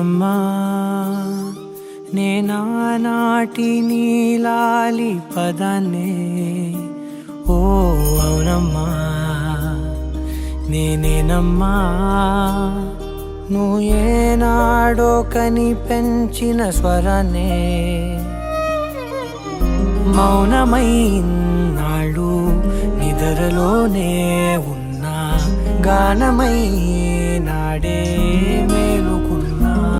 అవునమ్మా నేనానాటి నీలాలి పదాన్నే ఓ అవునమ్మా నేనేనమ్మా నువ్వు ఏనాడో కని పెంచిన స్వరాన్నే మౌనమైనాడు నిద్రలోనే ఉన్నా గానమై నాడే మేలుకు